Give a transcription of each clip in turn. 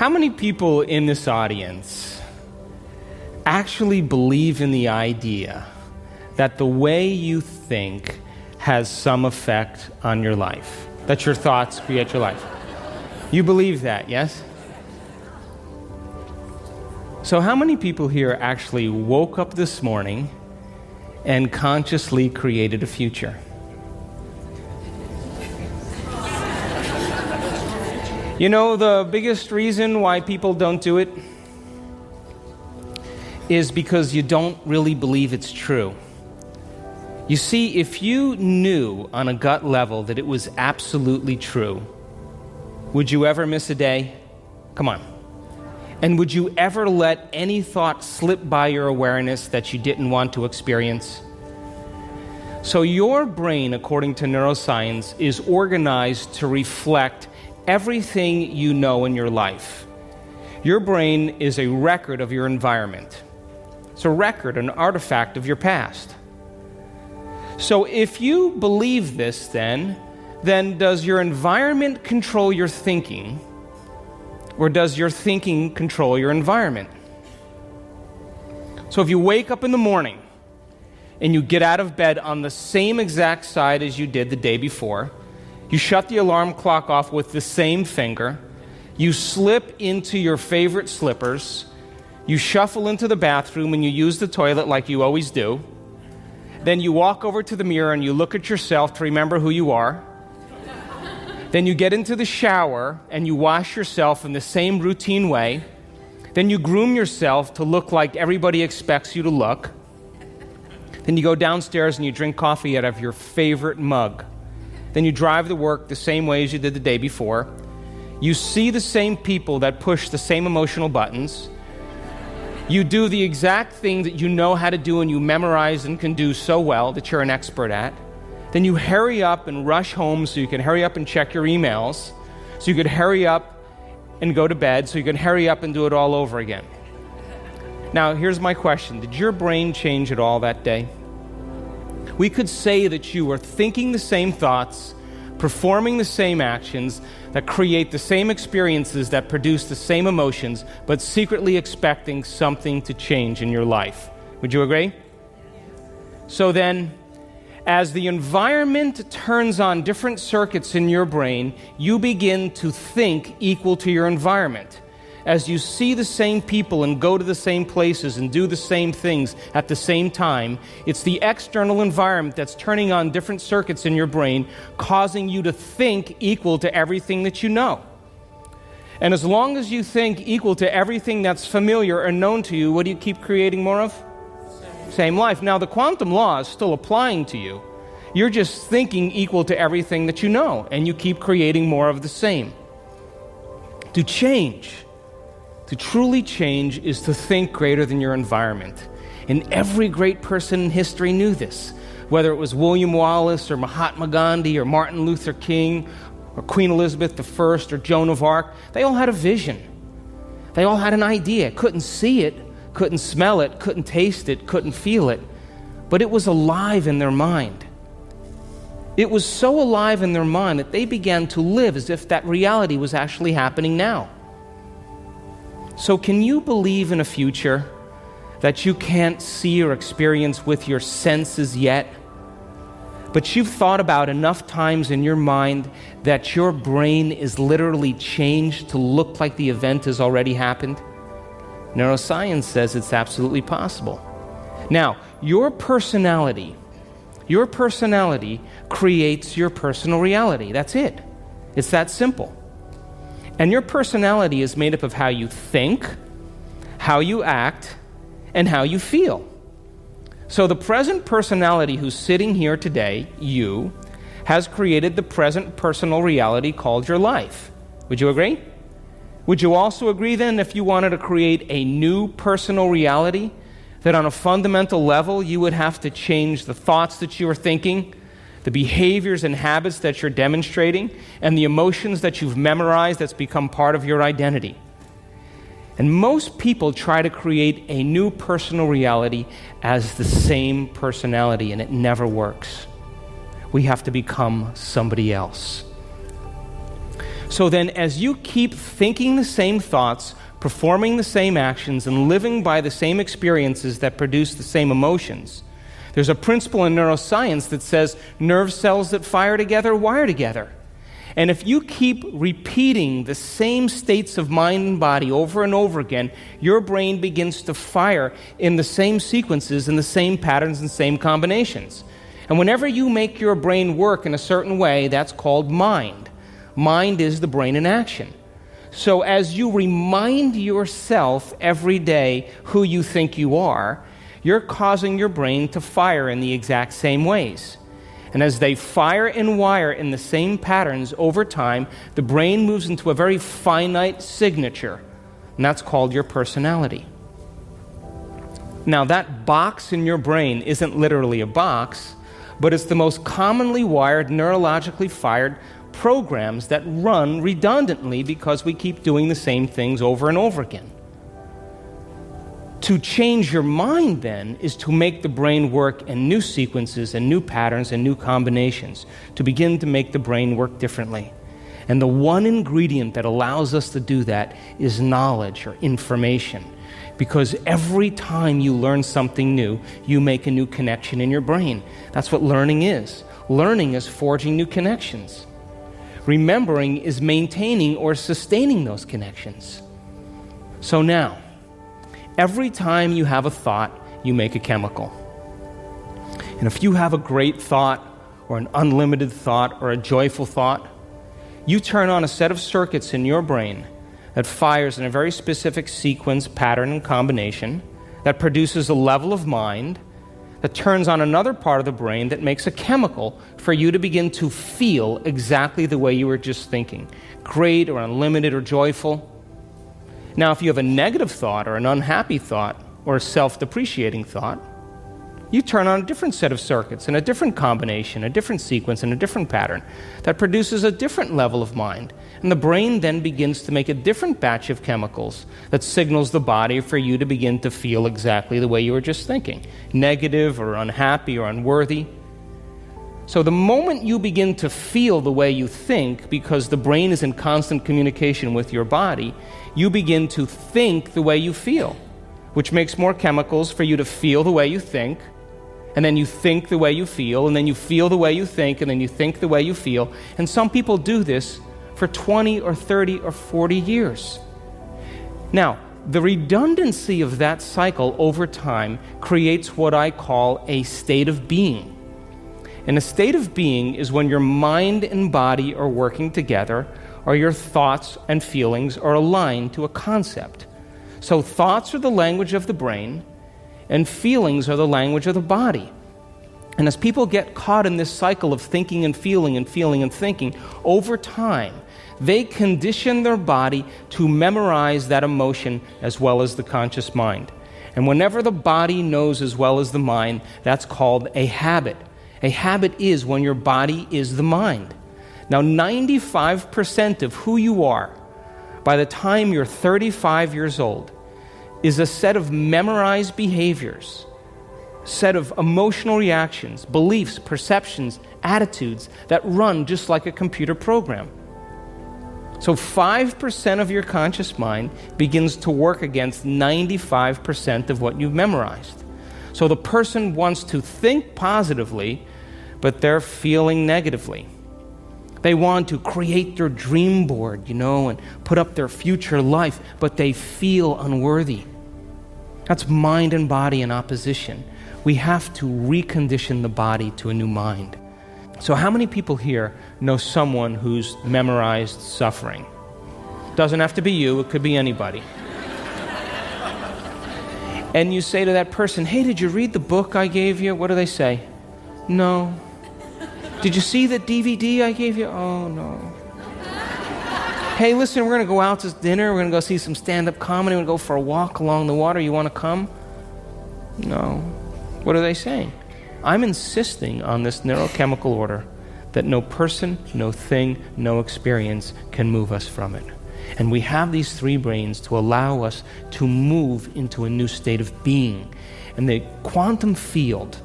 How many people in this audience actually believe in the idea that the way you think has some effect on your life? That your thoughts create your life. You believe that, yes? So how many people here actually woke up this morning and consciously created a future? You know, the biggest reason why people don't do it is because you don't really believe it's true. You see, if you knew on a gut level that it was absolutely true, would you ever miss a day? Come on. And would you ever let any thought slip by your awareness that you didn't want to experience? So your brain, according to neuroscience, is organized to reflect everything you know in your life. Your brain is a record of your environment. It's a record, an artifact of your past. So if you believe this, then does your environment control your thinking, or does your thinking control your environment? So if you wake up in the morning and you get out of bed on the same exact side as you did the day before, you shut the alarm clock off with the same finger, you slip into your favorite slippers, you shuffle into the bathroom and you use the toilet like you always do, then you walk over to the mirror and you look at yourself to remember who you are, then you get into the shower and you wash yourself in the same routine way, then you groom yourself to look like everybody expects you to look, then you go downstairs and you drink coffee out of your favorite mug. Then you drive to work the same way as you did the day before. You see the same people that push the same emotional buttons. You do the exact thing that you know how to do and you memorize and can do so well that you're an expert at. Then you hurry up and rush home so you can hurry up and check your emails, so you could hurry up and go to bed, so you can hurry up and do it all over again. Now, here's my question. Did your brain change at all that day? We could say that you were thinking the same thoughts, performing the same actions, that create the same experiences, that produce the same emotions, but secretly expecting something to change in your life. Would you agree? So then, as the environment turns on different circuits in your brain, you begin to think equal to your environment. As you see the same people and go to the same places and do the same things at the same time, it's the external environment that's turning on different circuits in your brain, causing you to think equal to everything that you know. And as long as you think equal to everything that's familiar and known to you, what do you keep creating more of? Same life. Now, the quantum law is still applying to you. You're just thinking equal to everything that you know, and you keep creating more of the same. To change, to truly change, is to think greater than your environment. And every great person in history knew this. Whether it was William Wallace or Mahatma Gandhi or Martin Luther King or Queen Elizabeth I or Joan of Arc, they all had a vision. They all had an idea. Couldn't see it, couldn't smell it, couldn't taste it, couldn't feel it, but it was alive in their mind. It was so alive in their mind that they began to live as if that reality was actually happening now. So can you believe in a future that you can't see or experience with your senses yet, but you've thought about enough times in your mind that your brain is literally changed to look like the event has already happened? Neuroscience says it's absolutely possible. Now, your personality creates your personal reality. That's it. It's that simple. And your personality is made up of how you think, how you act, and how you feel. So the present personality who's sitting here today, you, has created the present personal reality called your life. Would you agree? Would you also agree then, if you wanted to create a new personal reality, that on a fundamental level you would have to change the thoughts that you are thinking, the behaviors and habits that you're demonstrating, and the emotions that you've memorized that's become part of your identity? And most people try to create a new personal reality as the same personality, and it never works. We have to become somebody else. So then, as you keep thinking the same thoughts, performing the same actions, and living by the same experiences that produce the same emotions, there's a principle in neuroscience that says nerve cells that fire together wire together. And if you keep repeating the same states of mind and body over and over again, your brain begins to fire in the same sequences, in the same patterns and same combinations. And whenever you make your brain work in a certain way, that's called mind. Mind is the brain in action. So as you remind yourself every day who you think you are, you're causing your brain to fire in the exact same ways. And as they fire and wire in the same patterns over time, the brain moves into a very finite signature, and that's called your personality. Now, that box in your brain isn't literally a box, but it's the most commonly wired, neurologically fired programs that run redundantly because we keep doing the same things over and over again. To change your mind, then, is to make the brain work in new sequences and new patterns and new combinations, to begin to make the brain work differently. And the one ingredient that allows us to do that is knowledge or information. Because every time you learn something new, you make a new connection in your brain. That's what learning is. Learning is forging new connections. Remembering is maintaining or sustaining those connections. So now, every time you have a thought, you make a chemical. And if you have a great thought, or an unlimited thought, or a joyful thought, you turn on a set of circuits in your brain that fires in a very specific sequence, pattern, and combination, that produces a level of mind, that turns on another part of the brain that makes a chemical for you to begin to feel exactly the way you were just thinking, great or unlimited or joyful. Now, if you have a negative thought or an unhappy thought or a self-depreciating thought, you turn on a different set of circuits and a different combination, a different sequence, and a different pattern that produces a different level of mind. And the brain then begins to make a different batch of chemicals that signals the body for you to begin to feel exactly the way you were just thinking, negative or unhappy or unworthy. So the moment you begin to feel the way you think, because the brain is in constant communication with your body, you begin to think the way you feel, which makes more chemicals for you to feel the way you think, and then you think the way you feel, and then you feel the way you think, and then you think the way you feel. And some people do this for 20 or 30 or 40 years. Now, the redundancy of that cycle over time creates what I call a state of being. And a state of being is when your mind and body are working together, or your thoughts and feelings are aligned to a concept. So thoughts are the language of the brain, and feelings are the language of the body. And as people get caught in this cycle of thinking and feeling and feeling and thinking, over time, they condition their body to memorize that emotion as well as the conscious mind. And whenever the body knows as well as the mind, that's called a habit. A habit is when your body is the mind. Now, 95% of who you are by the time you're 35 years old is a set of memorized behaviors, set of emotional reactions, beliefs, perceptions, attitudes that run just like a computer program. So 5% of your conscious mind begins to work against 95% of what you've memorized. So the person wants to think positively, but they're feeling negatively. They want to create their dream board, and put up their future life, but they feel unworthy. That's mind and body in opposition. We have to recondition the body to a new mind. So how many people here know someone who's memorized suffering? Doesn't have to be you, it could be anybody. And you say to that person, hey, did you read the book I gave you? What do they say? No. Did you see the DVD I gave you? Oh, no. Hey, listen, we're going to go out to dinner. We're going to go see some stand-up comedy. We're going to go for a walk along the water. You want to come? No. What are they saying? I'm insisting on this neurochemical order that no person, no thing, no experience can move us from it. And we have these three brains to allow us to move into a new state of being. And the quantum field,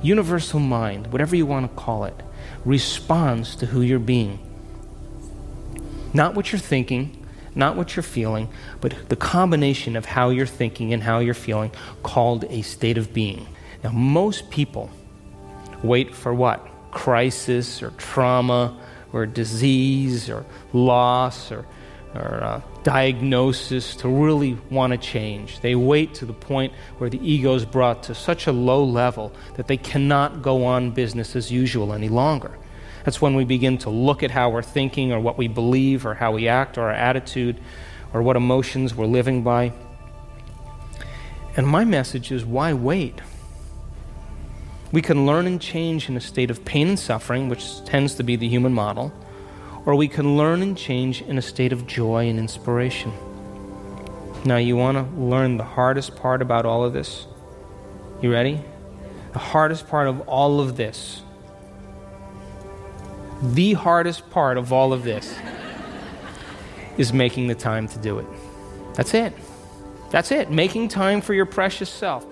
universal mind, whatever you want to call it, responds to who you're being. Not what you're thinking, not what you're feeling, but the combination of how you're thinking and how you're feeling, called a state of being. Now, most people wait for what? Crisis or trauma or disease or loss or diagnosis to really want to change. They wait to the point where the ego is brought to such a low level that they cannot go on business as usual any longer. That's when we begin to look at how we're thinking or what we believe or how we act or our attitude or what emotions we're living by. And my message is, why wait? We can learn and change in a state of pain and suffering, which tends to be the human model, or we can learn and change in a state of joy and inspiration. Now, you want to learn the hardest part about all of this? You ready? The hardest part of all of this. The hardest part of all of this is making the time to do it. That's it. That's it. Making time for your precious self.